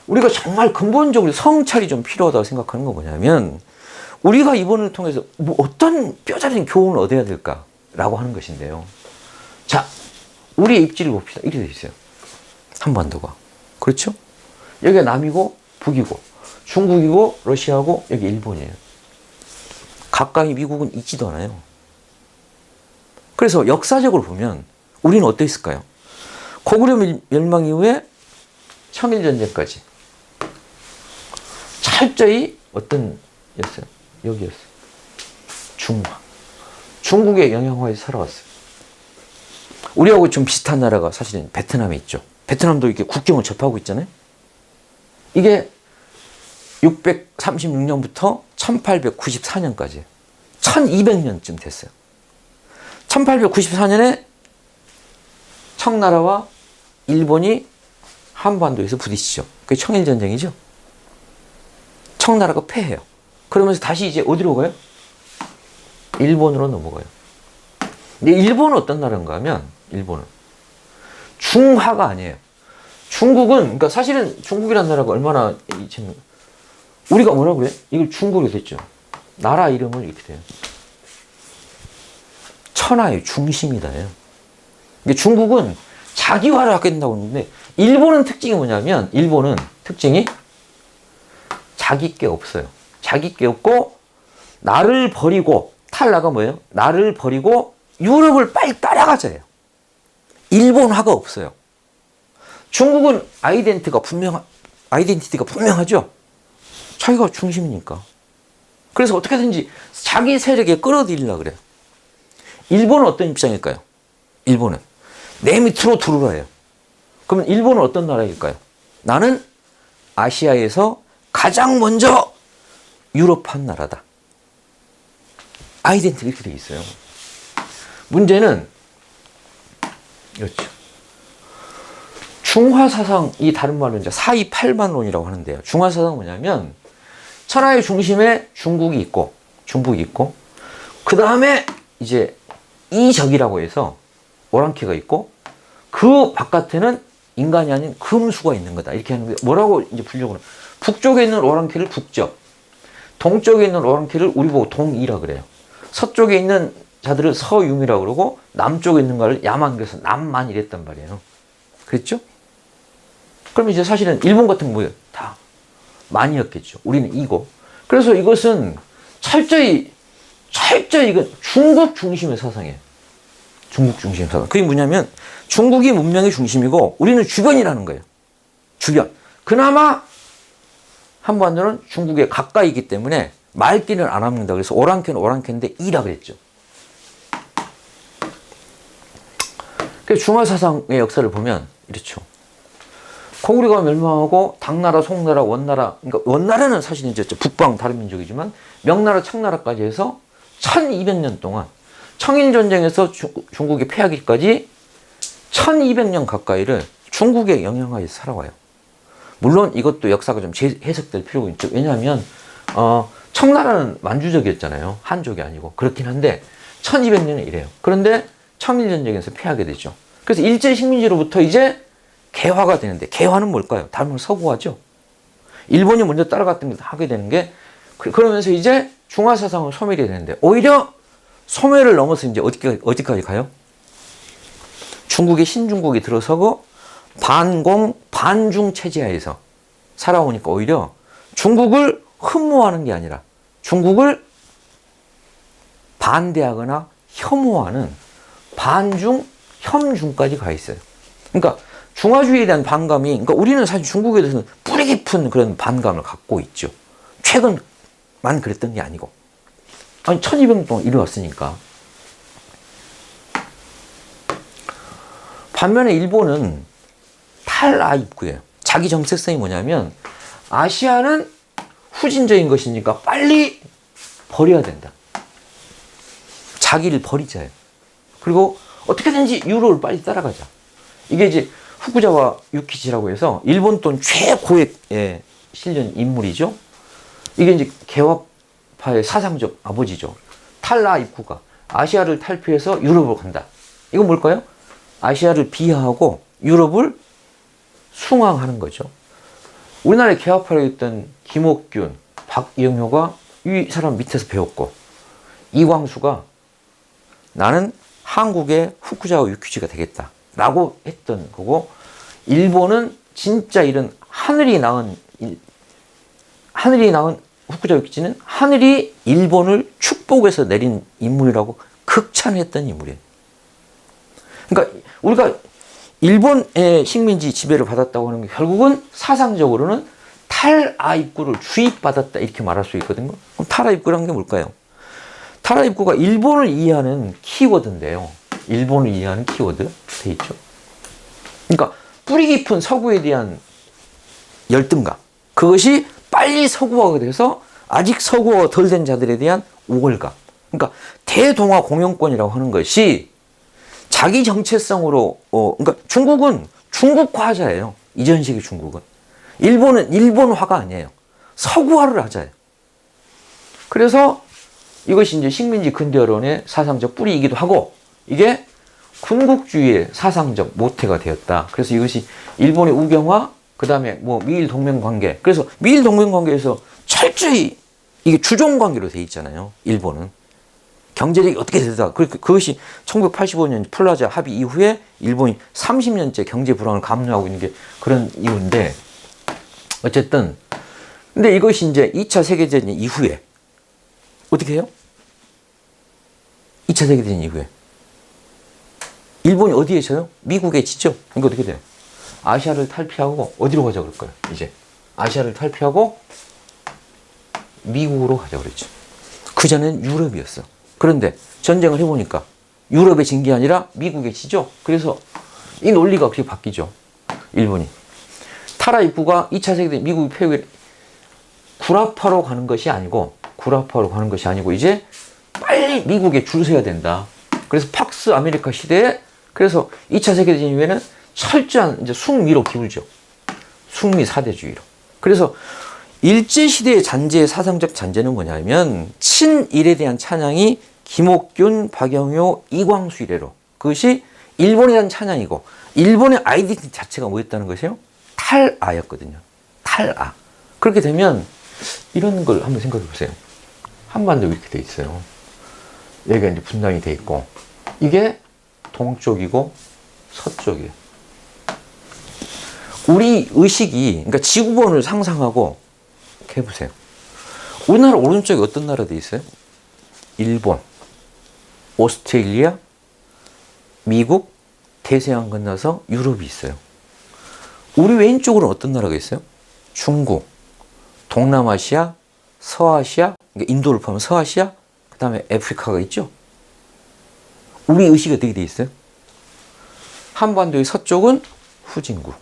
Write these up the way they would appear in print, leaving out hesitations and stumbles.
우리가 정말 근본적으로 성찰이 좀 필요하다고 생각하는 건 뭐냐면, 우리가 이번을 통해서 뭐 어떤 뼈저린 교훈을 얻어야 될까라고 하는 것인데요. 자, 우리의 입지를 봅시다. 이렇게 되어 있어요. 한반도가. 그렇죠? 여기가 남이고 북이고 중국이고 러시아고 여기 일본이에요. 가까이 미국은 있지도 않아요. 그래서 역사적으로 보면 우리는 어땠을까요? 고구려 멸망 이후에 청일전쟁까지 철저히 어떤 였어요? 여기였어요. 중화. 중국의 영향하에서 살아왔어요. 우리하고 좀 비슷한 나라가 사실은 베트남에 있죠. 베트남도 이렇게 국경을 접하고 있잖아요. 이게 636년부터 1894년까지 1200년쯤 됐어요. 1894년에 청나라와 일본이 한반도에서 부딪히죠. 그게 청일전쟁이죠. 청나라가 패해요. 그러면서 다시 이제 어디로 가요? 일본으로 넘어가요. 근데 일본은 어떤 나라인가 하면, 일본은 중화가 아니에요. 중국은, 그러니까 사실은 중국이라는 나라가 얼마나, 우리가 뭐라고 그래? 이걸 중국이 됐죠. 나라 이름을 이렇게 돼요. 천하의 중심이다예요. 근데 중국은 자기화를 하겠다고 했는데, 일본은 특징이 뭐냐면, 일본은 특징이 자기 게 없어요. 자기 게 없고, 나를 버리고, 탈라가 뭐예요? 나를 버리고 유럽을 빨리 따라가자예요. 일본화가 없어요. 중국은 아이덴티티가 분명하죠? 자기가 중심이니까. 그래서 어떻게든지 자기 세력에 끌어들이려고 그래요. 일본은 어떤 입장일까요? 일본은 내 밑으로 들어오라예요. 그러면 일본은 어떤 나라일까요? 나는 아시아에서 가장 먼저 유럽한 나라다. 아이덴티티가 이렇게 되어 있어요. 문제는 그렇죠. 중화사상이 다른 말로 이제 428만론이라고 하는데요. 중화사상은 뭐냐면, 천하의 중심에 중국이 있고, 그 다음에 이제 이적이라고 해서 오랑캐가 있고, 그 바깥에는 인간이 아닌 금수가 있는 거다. 이렇게 하는 거예요. 뭐라고 이제 불려고 그래요? 북쪽에 있는 오랑캐를 북적, 동쪽에 있는 오랑캐를 우리 보고 동이라 그래요. 서쪽에 있는 자들을 서유미라고 그러고, 남쪽에 있는 거를 야만, 그래서 남만 이랬단 말이에요. 그랬죠? 그럼 이제 사실은 일본 같은 거 뭐예요? 다 만이었겠죠. 우리는 이고. 그래서 이것은 철저히 이건 중국 중심의 사상이에요. 중국 중심의 사상. 그게 뭐냐면, 중국이 문명의 중심이고 우리는 주변이라는 거예요. 주변. 그나마 한반도는 중국에 가까이 있기 때문에 말귀는 안 합니다. 그래서 오랑캐는 오랑캐인데 이라 그랬죠. 그래서 중화사상의 역사를 보면 이렇죠. 고구려가 멸망하고 당나라, 송나라, 원나라, 그러니까 원나라는 사실 이제 북방 다른 민족이지만 명나라, 청나라까지 해서 1200년 동안 청일전쟁에서 중국이 패하기까지 1200년 가까이를 중국의 영향하에서 살아와요. 물론 이것도 역사가 좀 재해석될 필요가 있죠. 왜냐하면 청나라는 만주족이었잖아요. 한족이 아니고. 그렇긴 한데 1200년은 이래요. 그런데 청일전쟁에서 패하게 되죠. 그래서 일제식민지로부터 이제 개화가 되는데, 개화는 뭘까요? 다른 말 서구화죠. 일본이 먼저 따라갔던 걸 하게 되는 게, 그러면서 이제 중화사상은 소멸이 되는데, 오히려 소멸을 넘어서 이제 어디까지 가요? 중국의 신중국이 들어서고 반공, 반중 체제하에서 살아오니까 오히려 중국을 흠모하는 게 아니라 중국을 반대하거나 혐오하는 반중, 혐중까지 가 있어요. 그러니까 중화주의에 대한 반감이, 그러니까 우리는 사실 중국에 대해서는 뿌리 깊은 그런 반감을 갖고 있죠. 최근만 그랬던 게 아니고. 아니, 1200년 동안 이루어왔으니까. 반면에 일본은 탈아입구예요. 자기 정체성이 뭐냐면, 아시아는 후진적인 것이니까 빨리 버려야 된다. 자기를 버리자요. 그리고 어떻게든지 유럽을 빨리 따라가자. 이게 이제 후쿠자와 유키치라고 해서 일본 돈 최고에 실린 인물이죠. 이게 이제 개화파의 사상적 아버지죠. 탈라입구가 아시아를 탈피해서 유럽으로 간다. 이건 뭘까요? 아시아를 비하하고 유럽을 숭앙하는 거죠. 우리나라에 개화파로 있던 김옥균, 박영효가 이 사람 밑에서 배웠고, 이광수가 나는 한국의 후쿠자와 유키지가 되겠다 라고 했던 거고, 일본은 진짜 이런 하늘이 낳은 후쿠자와 유키지는 하늘이 일본을 축복해서 내린 인물이라고 극찬했던 인물이에요. 그러니까 우리가 일본의 식민지 지배를 받았다고 하는 게 결국은 사상적으로는 탈아 입구를 주입받았다 이렇게 말할 수 있거든요. 그럼 탈아 입구란 게 뭘까요? 탈아 입구가 일본을 이해하는 키워드인데요. 일본을 이해하는 키워드 돼 있죠. 그러니까 뿌리 깊은 서구에 대한 열등감, 그것이 빨리 서구화가 돼서 아직 서구화가 덜 된 자들에 대한 우월감. 그러니까 대동아 공영권이라고 하는 것이 자기 정체성으로 그러니까 중국은 중국화자예요. 이전 시기 중국은. 일본은 일본화가 아니에요. 서구화를 하자예요. 그래서 이것이 이제 식민지 근대화론의 사상적 뿌리이기도 하고, 이게 군국주의의 사상적 모태가 되었다. 그래서 이것이 일본의 우경화, 그 다음에 뭐 미일 동맹 관계. 그래서 미일 동맹 관계에서 철저히 이게 주종 관계로 돼 있잖아요. 일본은. 경제력이 어떻게 되다. 그것이 1985년 플라자 합의 이후에 일본이 30년째 경제 불황을 감내하고 있는 게 그런 이유인데, 어쨌든 근데 이것이 이제 2차 세계대전 이후에 어떻게 해요? 2차 세계대전 이후에 일본이 어디에 져요? 미국에 지죠. 그러니까 어떻게 돼요? 아시아를 탈피하고 어디로 가자 그럴까요? 이제 아시아를 탈피하고 미국으로 가자 그랬죠. 그전엔 유럽이었어. 그런데 전쟁을 해보니까 유럽에 진 게 아니라 미국에 지죠. 그래서 이 논리가 그렇게 바뀌죠. 일본이. 타라 입구가 2차 세계대전 미국이 폐후에 구라파로 가는 것이 아니고 이제 빨리 미국에 줄 서야 된다. 그래서 팍스 아메리카 시대에 그래서 2차 세계대전 이후에는 철저한 이제 숙미로 기울죠. 숙미 사대주의로. 그래서 일제시대의 잔재의 사상적 잔재는 뭐냐면 친일에 대한 찬양이 김옥균, 박영효, 이광수 이래로 그것이 일본에 대한 찬양이고 일본의 아이덴티티 자체가 뭐였다는 것이요? 탈아였거든요. 탈아. 그렇게 되면 이런 걸 한번 생각해 보세요. 한반도 이렇게 돼 있어요. 여기가 이제 분단이 돼 있고 이게 동쪽이고 서쪽이에요. 우리 의식이 그러니까 지구본을 상상하고 이렇게 해보세요. 우리나라 오른쪽에 어떤 나라 돼 있어요? 일본, 오스트레일리아, 미국, 대서양 건너서 유럽이 있어요. 우리 왼쪽으로는 어떤 나라가 있어요? 중국, 동남아시아, 서아시아, 그러니까 인도를 포함한 서아시아, 그 다음에 아프리카가 있죠. 우리 의식이 어떻게 돼 있어요? 한반도의 서쪽은 후진국,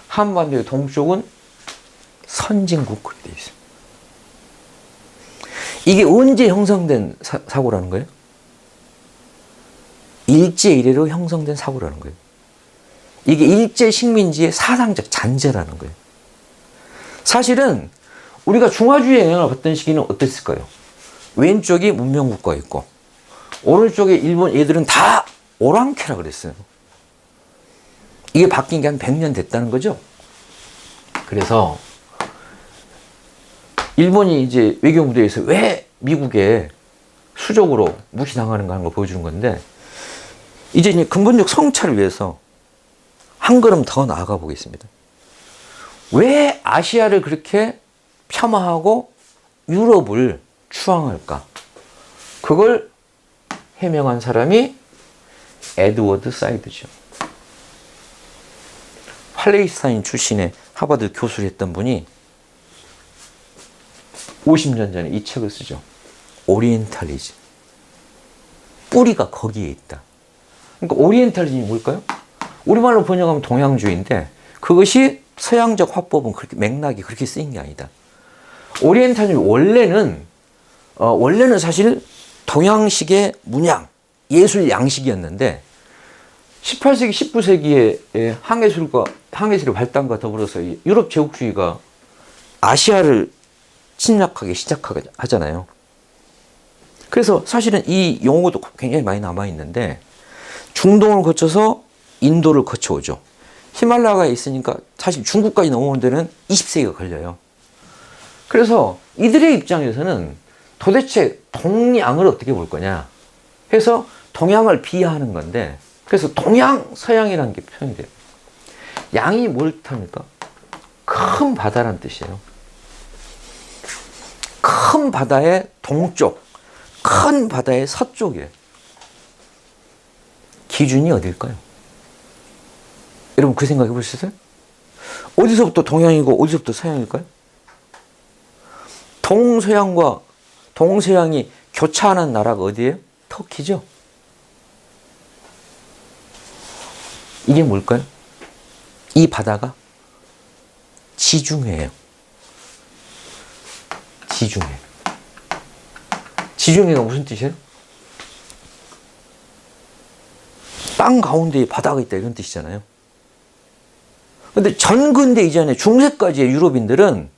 한반도의 동쪽은 선진국 그렇게 돼 있어요. 이게 언제 형성된 사고라는 거예요? 일제 이래로 형성된 사고라는 거예요. 이게 일제 식민지의 사상적 잔재라는 거예요. 사실은 우리가 중화주의의 영향을 받던 시기는 어땠을까요? 왼쪽이 문명국가가 있고 오른쪽에 일본 얘들은 다 오랑캐라 그랬어요. 이게 바뀐 게 한 100년 됐다는 거죠. 그래서 일본이 이제 외교무대에서 왜 미국에 수적으로 무시당하는가 하는 걸 보여주는 건데, 이제 근본적 성찰을 위해서 한 걸음 더 나아가 보겠습니다. 왜 아시아를 그렇게 폄하하고 유럽을 추앙할까? 그걸 해명한 사람이 에드워드 사이드죠. 팔레스타인 출신의 하버드 교수를 했던 분이 50년 전에 이 책을 쓰죠. 오리엔탈리즘. 뿌리가 거기에 있다. 그러니까 오리엔탈리즘이 뭘까요? 우리말로 번역하면 동양주의인데 그것이 서양적 화법은 그렇게 맥락이 그렇게 쓰인 게 아니다. 오리엔탈리즘이 원래는 사실 동양식의 문양, 예술 양식이었는데 18세기, 19세기에 항해술의 발달과 더불어서 유럽 제국주의가 아시아를 침략하기 시작하잖아요. 그래서 사실은 이 용어도 굉장히 많이 남아있는데 중동을 거쳐서 인도를 거쳐오죠. 히말라야가 있으니까 사실 중국까지 넘어오는 데는 20세기가 걸려요. 그래서 이들의 입장에서는 도대체 동양을 어떻게 볼 거냐 해서 동양을 비하하는 건데, 그래서 동양, 서양이라는 게 표현이 돼요. 양이 뭘 뜻합니까? 큰 바다란 뜻이에요. 큰 바다의 동쪽, 큰 바다의 서쪽이에요. 기준이 어딜까요? 여러분 그 생각해 보셨어요? 어디서부터 동양이고 어디서부터 서양일까요? 동서양과 동서양이 교차하는 나라가 어디예요? 터키죠. 이게 뭘까요? 이 바다가 지중해예요. 지중해. 지중해가 무슨 뜻이에요? 땅 가운데에 바다가 있다 이런 뜻이잖아요. 근데 전근대 이전에 중세까지의 유럽인들은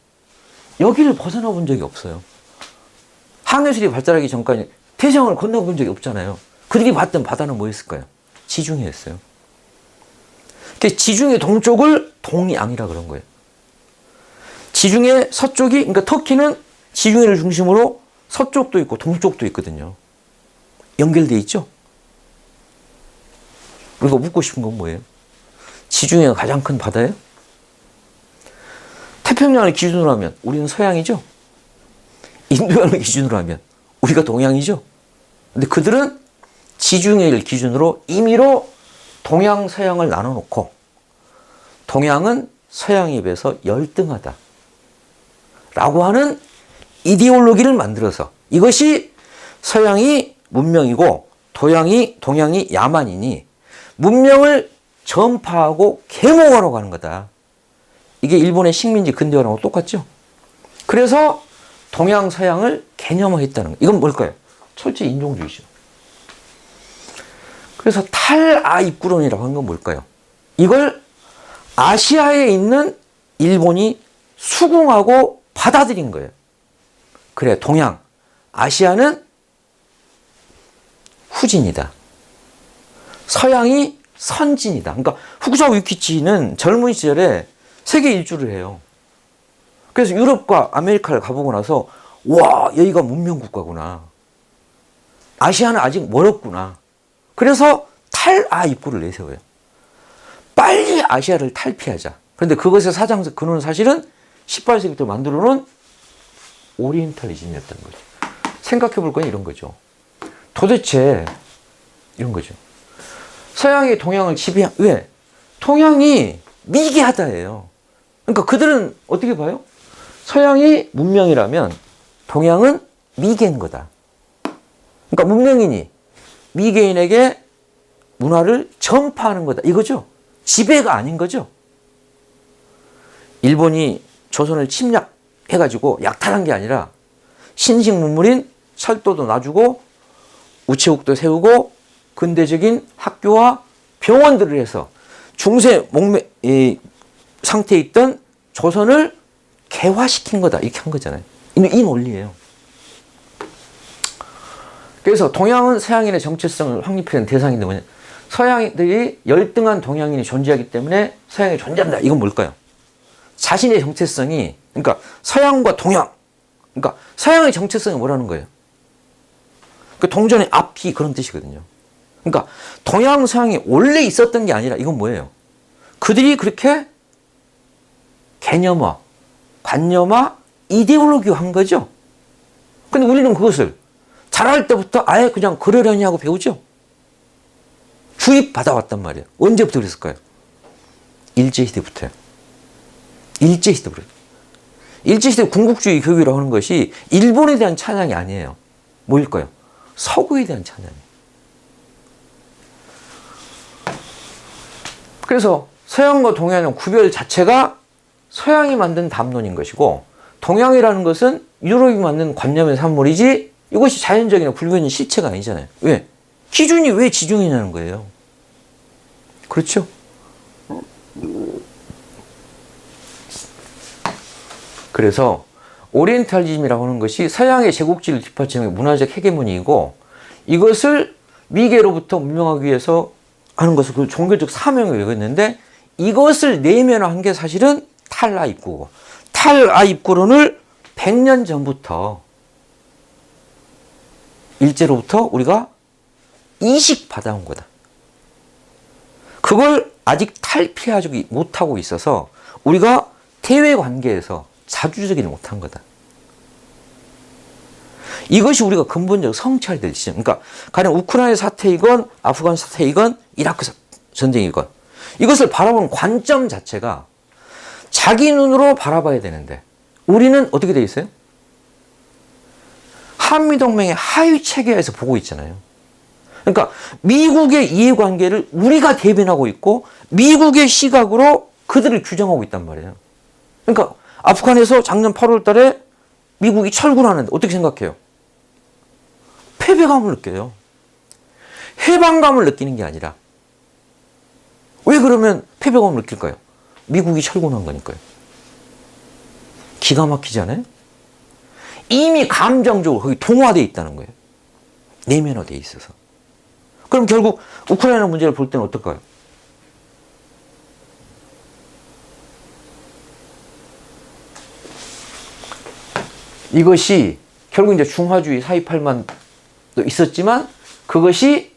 여기를 벗어나 본 적이 없어요. 항해술이 발달하기 전까지 태평양을 건너본 적이 없잖아요. 그들이 봤던 바다는 뭐였을까요? 지중해였어요. 지중해 동쪽을 동양이라 그런 거예요. 지중해 서쪽이, 그러니까 터키는 지중해를 중심으로 서쪽도 있고 동쪽도 있거든요. 연결돼 있죠? 우리가 묻고 싶은 건 뭐예요? 지중해가 가장 큰 바다예요? 태평양을 기준으로 하면 우리는 서양이죠? 인도양을 기준으로 하면 우리가 동양이죠? 근데 그들은 지중해를 기준으로 임의로 동양, 서양을 나눠놓고 동양은 서양에 비해서 열등하다 라고 하는 이데올로기를 만들어서, 이것이 서양이 문명이고 동양이 야만이니 문명을 전파하고 계몽하라고 하는 거다. 이게 일본의 식민지 근대화랑 똑같죠? 그래서 동양, 서양을 개념화했다는 거. 이건 뭘까요? 철저히 인종주의죠. 그래서 탈아입구론이라고 하는 건 뭘까요? 이걸 아시아에 있는 일본이 수긍하고 받아들인 거예요. 그래, 동양, 아시아는 후진이다. 서양이 선진이다. 그러니까 후쿠시마 유키치는 젊은 시절에 세계 일주를 해요. 그래서 유럽과 아메리카를 가보고 나서 와, 여기가 문명 국가구나. 아시아는 아직 멀었구나. 그래서 탈아입구를 내세워요. 빨리 아시아를 탈피하자. 그런데 그것의 사장적 근원은 사실은 18세기부터 만들어 놓은 오리엔탈리즘이었던 거죠. 생각해 볼 건 이런 거죠. 도대체 이런 거죠. 서양이 동양을 지배한, 왜? 동양이 미개하다예요. 그러니까 그들은 어떻게 봐요? 서양이 문명이라면 동양은 미개인 거다. 그러니까 문명인이 미개인에게 문화를 전파하는 거다. 이거죠. 지배가 아닌 거죠. 일본이 조선을 침략해가지고 약탈한 게 아니라 신식 문물인 철도도 놔주고 우체국도 세우고 근대적인 학교와 병원들을 해서 중세 상태에 있던 조선을 개화시킨 거다. 이렇게 한 거잖아요. 이 논리예요. 그래서 동양은 서양인의 정체성을 확립하는 대상인데 뭐냐? 서양인들이 열등한 동양인이 존재하기 때문에 서양이 존재한다. 이건 뭘까요? 자신의 정체성이, 그러니까 서양과 동양, 그러니까 서양의 정체성이 뭐라는 거예요? 그 동전의 앞이 그런 뜻이거든요. 그러니까 동양, 서양이 원래 있었던 게 아니라 이건 뭐예요? 그들이 그렇게 개념화, 관념화, 이데올로기화 한 거죠. 근데 우리는 그것을 자랄 때부터 아예 그냥 그러려니 하고 배우죠. 주입받아왔단 말이에요. 언제부터 그랬을까요? 일제시대부터요. 일제시대부터. 일제시대 군국주의 교육이라고 하는 것이 일본에 대한 찬양이 아니에요. 뭐일까요? 서구에 대한 찬양이에요. 그래서 서양과 동양의 구별 자체가 서양이 만든 담론인 것이고, 동양이라는 것은 유럽이 만든 관념의 산물이지 이것이 자연적이나 불교적인 실체가 아니잖아요. 왜? 기준이 왜 지중해냐는 거예요. 그렇죠? 그래서 오리엔탈리즘이라고 하는 것이 서양의 제국주의를 뒷받침하는 문화적 헤게모니이고, 이것을 미개로부터 문명하기 위해서 하는 것을 그 종교적 사명을 여겼는데, 이것을 내면화한 게 사실은 탈아입구고, 탈아입구론을 100년 전부터 일제로부터 우리가 이식받아온 거다. 그걸 아직 탈피하지 못하고 있어서 우리가 대외 관계에서 자주적이지 못한 거다. 이것이 우리가 근본적으로 성찰될 지점. 그러니까 가령 우크라이나 사태이건 아프간 사태이건 이라크 전쟁이건 이것을 바라보는 관점 자체가 자기 눈으로 바라봐야 되는데 우리는 어떻게 돼 있어요? 한미동맹의 하위 체계에서 보고 있잖아요. 그러니까 미국의 이해관계를 우리가 대변하고 있고 미국의 시각으로 그들을 규정하고 있단 말이에요. 그러니까 아프간에서 작년 8월 달에 미국이 철군하는데 어떻게 생각해요? 패배감을 느껴요. 해방감을 느끼는 게 아니라 왜 그러면 패배감을 느낄까요? 미국이 철군한 거니까요. 기가 막히지 않아요? 이미 감정적으로 거기 동화되어 있다는 거예요. 내면화되어 있어서. 그럼 결국 우크라이나 문제를 볼 때는 어떨까요? 이것이 결국 이제 중화주의 사이팔만도 있었지만 그것이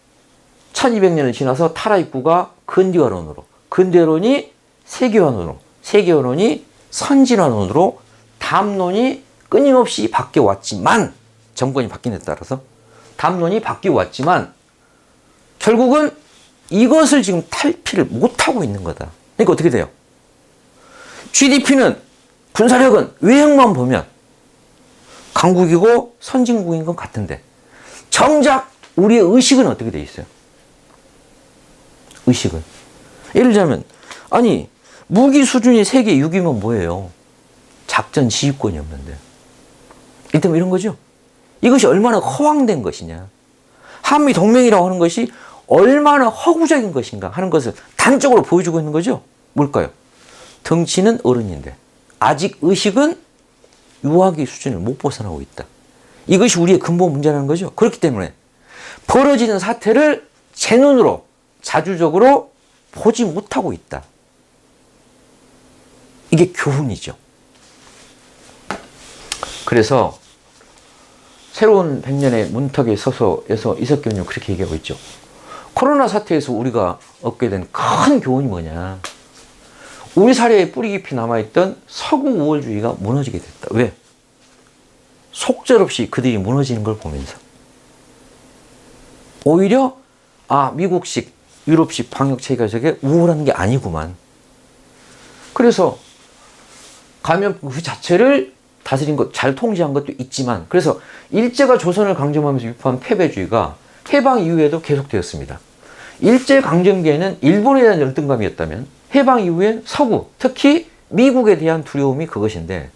1200년을 지나서 탈아입구가 근대화론으로, 근대화론이 세계화론으로, 세계화론이 선진화론으로 담론이 끊임없이 바뀌어 왔지만, 정권이 바뀐 데 따라서 담론이 바뀌어 왔지만 결국은 이것을 지금 탈피를 못하고 있는 거다. 그러니까 어떻게 돼요? GDP는, 군사력은 외형만 보면 강국이고 선진국인 것 같은데 정작 우리의 의식은 어떻게 돼 있어요? 의식은 예를 들자면 아니 무기 수준이 세계 6위면 뭐예요? 작전 지휘권이 없는데. 일단 이런 거죠. 이것이 얼마나 허황된 것이냐. 한미 동맹이라고 하는 것이 얼마나 허구적인 것인가 하는 것을 단적으로 보여주고 있는 거죠. 뭘까요? 덩치는 어른인데 아직 의식은 유아기 수준을 못 벗어나고 있다. 이것이 우리의 근본 문제라는 거죠. 그렇기 때문에 벌어지는 사태를 제 눈으로 자주적으로 보지 못하고 있다. 이게 교훈이죠. 그래서 새로운 100년의 문턱에 서서에서 이석기 의원님 그렇게 얘기하고 있죠. 코로나 사태에서 우리가 얻게 된 큰 교훈이 뭐냐. 우리 사회에 뿌리 깊이 남아있던 서구 우월주의가 무너지게 됐다. 왜? 속절없이 그들이 무너지는 걸 보면서. 오히려 미국식, 유럽식 방역체계가 저게 우월한 게 아니구만. 그래서 감염병 그 자체를 다스린 것, 잘 통제한 것도 있지만, 그래서 일제가 조선을 강점하면서 유포한 패배주의가 해방 이후에도 계속되었습니다. 일제강점기에는 일본에 대한 열등감이었다면 해방 이후엔 서구, 특히 미국에 대한 두려움이 그것인데,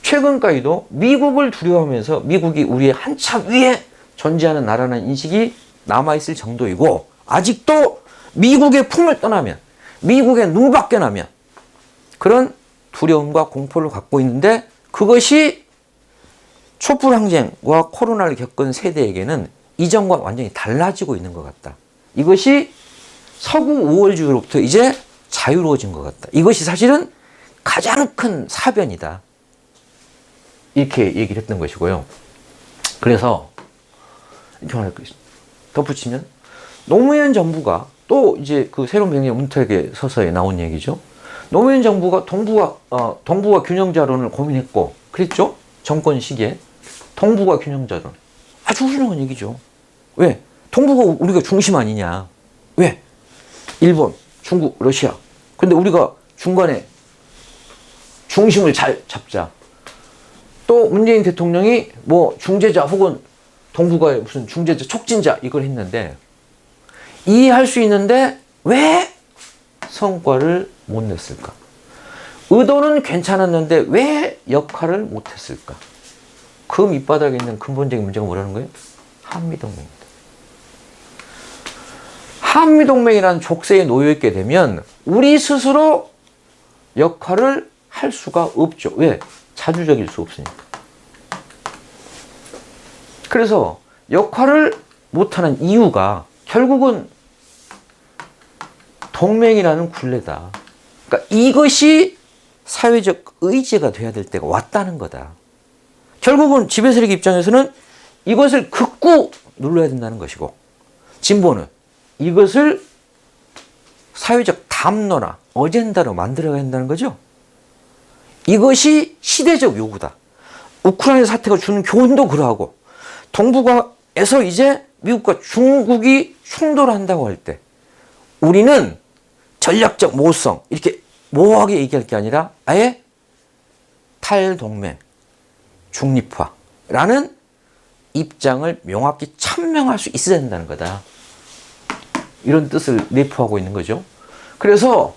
최근까지도 미국을 두려워하면서 미국이 우리의 한참 위에 존재하는 나라는 인식이 남아있을 정도이고, 아직도 미국의 품을 떠나면, 미국의 눈밖에 나면 그런 두려움과 공포를 갖고 있는데, 그것이 촛불항쟁과 코로나를 겪은 세대에게는 이전과 완전히 달라지고 있는 것 같다. 이것이 서구 우월주의로부터 이제 자유로워진 것 같다. 이것이 사실은 가장 큰 사변이다. 이렇게 얘기를 했던 것이고요. 그래서 이렇게 덧붙이면 노무현 정부가 또 이제 그 새로운 병역 문턱에 서서에 나온 얘기죠. 노무현 정부가 동북아 균형자론을 고민했고 그랬죠. 정권 시기에 동북아 균형자론 아주 훌륭한 얘기죠. 왜? 동북아 우리가 중심 아니냐. 왜? 일본, 중국, 러시아. 근데 우리가 중간에 중심을 잘 잡자. 또 문재인 대통령이 뭐 중재자 혹은 동북아의 무슨 중재자, 촉진자 이걸 했는데, 이해할 수 있는데 왜 성과를 못 냈을까? 의도는 괜찮았는데 왜 역할을 못했을까? 그 밑바닥에 있는 근본적인 문제가 뭐라는 거예요? 한미동맹입니다. 한미동맹이라는 족쇄에 놓여있게 되면 우리 스스로 역할을 할 수가 없죠. 왜? 자주적일 수 없으니까. 그래서 역할을 못하는 이유가 결국은 동맹이라는 굴레다. 그러니까 이것이 사회적 의제가 돼야 될 때가 왔다는 거다. 결국은 지배 세력 입장에서는 이것을 극구 눌러야 된다는 것이고, 진보는 이것을 사회적 담론화, 어젠다로 만들어야 한다는 거죠. 이것이 시대적 요구다. 우크라이나 사태가 주는 교훈도 그러하고, 동북아에서 이제 미국과 중국이 충돌한다고 할 때 우리는 전략적 모호성 이렇게 모호하게 얘기할 게 아니라 아예 탈동맹, 중립화라는 입장을 명확히 천명할 수 있어야 된다는 거다. 이런 뜻을 내포하고 있는 거죠. 그래서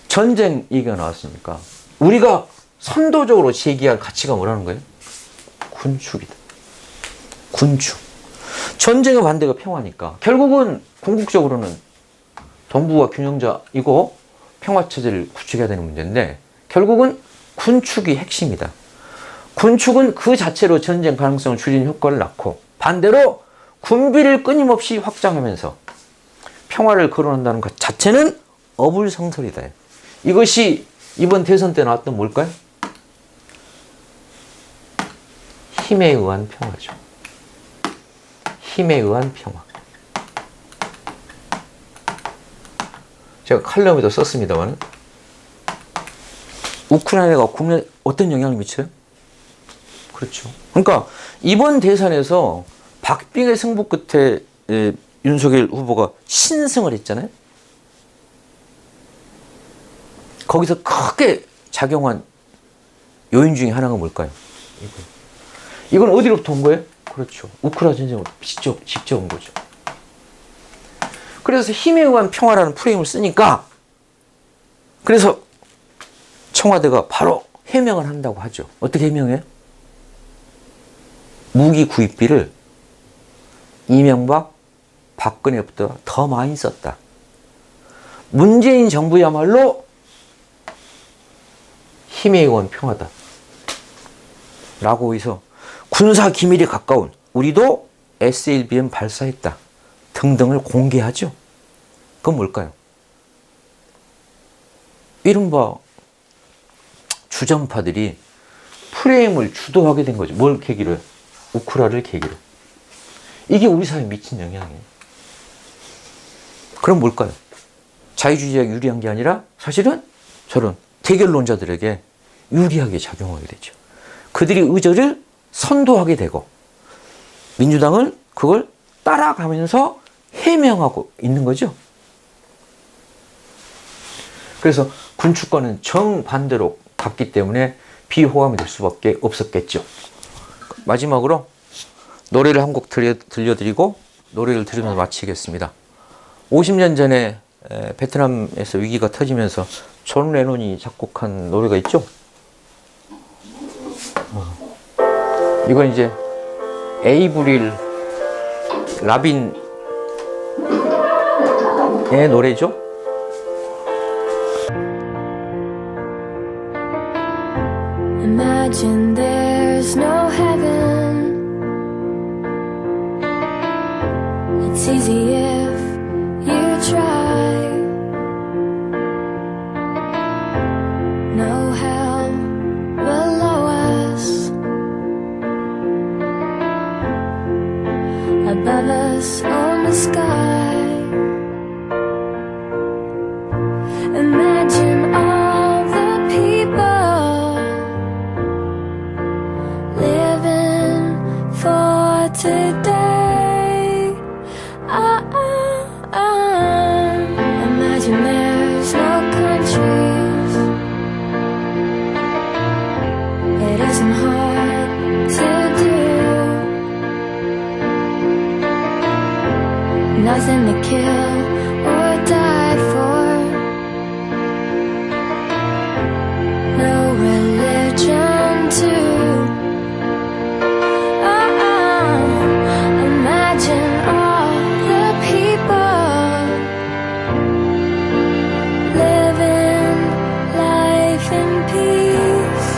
전쟁 얘기가 나왔으니까 우리가 선도적으로 제기할 가치가 뭐라는 거예요? 군축이다. 군축. 전쟁의 반대가 평화니까 결국은 궁극적으로는 동북아 균형자이고 평화체제를 구축해야 되는 문제인데, 결국은 군축이 핵심이다. 군축은 그 자체로 전쟁 가능성을 줄이는 효과를 낳고, 반대로 군비를 끊임없이 확장하면서 평화를 거론한다는 것 자체는 어불성설이다. 이것이 이번 대선 때 나왔던 뭘까요? 힘에 의한 평화죠. 힘에 의한 평화. 제가 칼럼에도 썼습니다만, 우크라이나가 국내에 어떤 영향을 미쳐요? 그렇죠. 그러니까 이번 대선에서 박빙의 승부 끝에 윤석열 후보가 신승을 했잖아요. 거기서 크게 작용한 요인 중에 하나가 뭘까요? 이건 어디로부터 온 거예요? 그렇죠. 우크라이나 전쟁으로 직접 온 거죠. 그래서 힘에 의한 평화라는 프레임을 쓰니까, 그래서 청와대가 바로 해명을 한다고 하죠. 어떻게 해명해요? 무기 구입비를 이명박, 박근혜보다 더 많이 썼다. 문재인 정부야말로 힘에 의한 평화다. 라고 해서 군사 기밀에 가까운 우리도 SLBM 발사했다. 등등을 공개하죠. 그건 뭘까요? 이른바 주전파들이 프레임을 주도하게 된 거죠. 뭘 계기로? 우크라를 계기로. 이게 우리 사회에 미친 영향이에요. 그럼 뭘까요? 자유주의자에게 유리한 게 아니라 사실은 저런 대결론자들에게 유리하게 작용하게 되죠. 그들이 의제를 선도하게 되고, 민주당은 그걸 따라가면서 해명하고 있는 거죠. 그래서 군축과는 정반대로 갔기 때문에 비호감이 될 수밖에 없었겠죠. 마지막으로 노래를 한 곡 들려드리고 노래를 들으면서 마치겠습니다. 50년 전에 베트남에서 위기가 터지면서 존 레논이 작곡한 노래가 있죠. 이건 이제 에이브릴 라빈의 노래죠. Imagine there's no heaven. It's easy if you try. No hell below us. Above us on the sky. Imagine all the people living for today. Imagine there's no countries. It isn't hard to do. Nothing to kill or die for. No religion too. Imagine all the people living life in peace.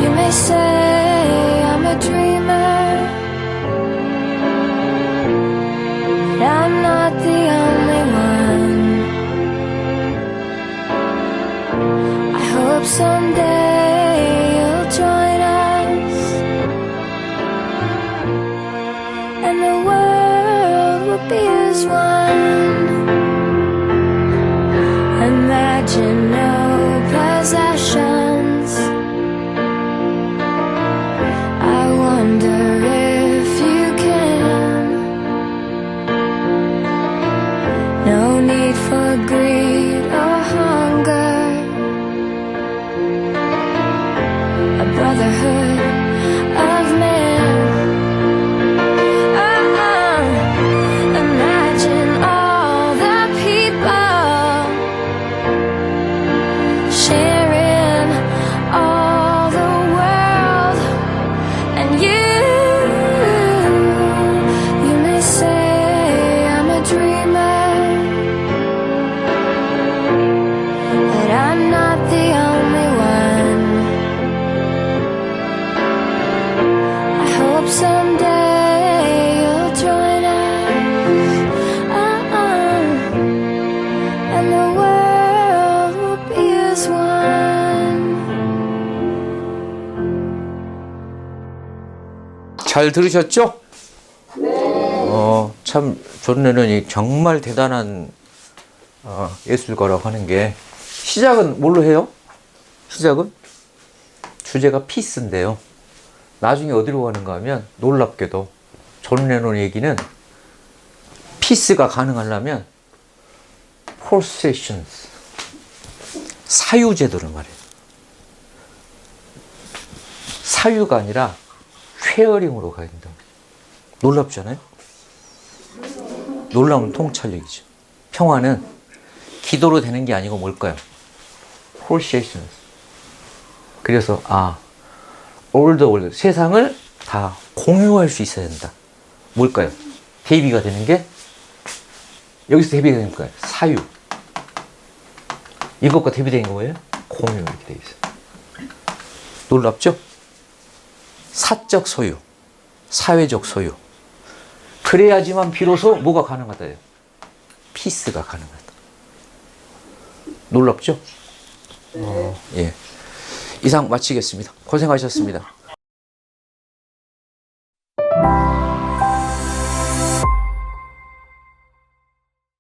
You may say I'm a dreamer, 잘 들으셨죠? 참 존 레논이 정말 대단한 예술가라고 하는 게 시작은 뭘로 해요? 시작은 주제가 피스인데요. 나중에 어디로 가는가 하면 놀랍게도 존 레논 얘기는 피스가 가능하려면 포세션스 사유제도를 말해요. 사유가 아니라 쉐어링으로 가야 된다. 놀랍잖아요? 놀라운 통찰력이죠. 평화는 기도로 되는 게 아니고 뭘까요? 포세션스. 그래서 all the world, 세상을 다 공유할 수 있어야 된다. 뭘까요? 대비가 되는 게 여기서 대비가 되는 거예요. 사유. 이것과 대비되는 거예요? 공유 이렇게 되어 있어요. 놀랍죠? 사적 소유, 사회적 소유. 그래야지만 비로소 뭐가 가능하다요? 피스가 가능하다. 놀랍죠? 예. 이상 마치겠습니다. 고생하셨습니다.